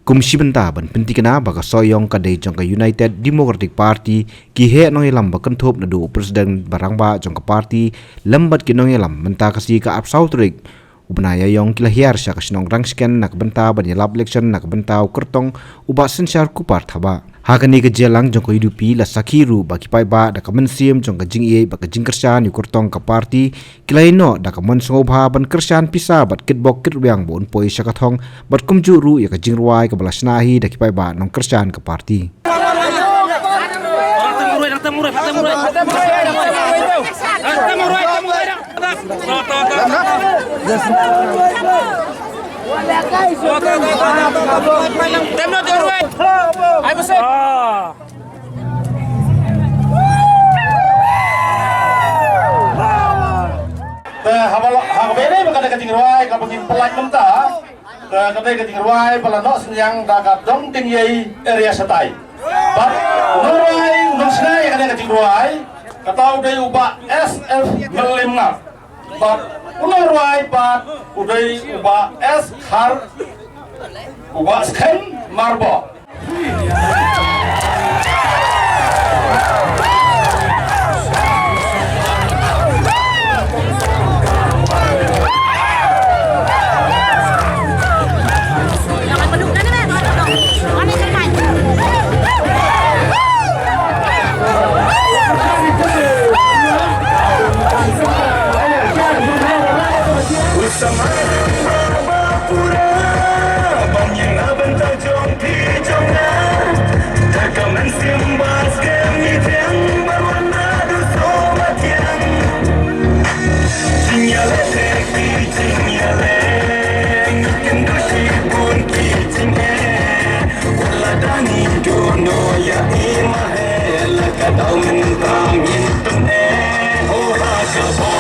Komisi benta ban pentikna baka soyong kadai jongka United Democratic Party ki he nong elam bakan thop na do Presiden barangba jongka party lambat ki nong elam menta kasi ka apsau trik ubnaya yong kilahiar sya kasinong rangsken nak benta ban yelap election nak benta kertong uba sensar kupar thaba hakani ke jelang jongko hidupi la sakiru baki pai ba da kamensim jongka jing ie baka jing kersan yu kertong ka party kilaino da kamon songobha ban kersan pisa bat kitbok kitwyang bon poi syakathong bat kumju ru ya ka jing ruai ka balasnahi da kipai ba nong kersan ka party Habene makada kating ruai ka pagin pelak menta kadai kating ruai pelano yang dagat dong tinggi area setai bat ruai nusnai kadai kating ruai katau dai uba SF melimnga bat ruai bat udai uba S har uba sken marbo Kau mentang mintum oh rasa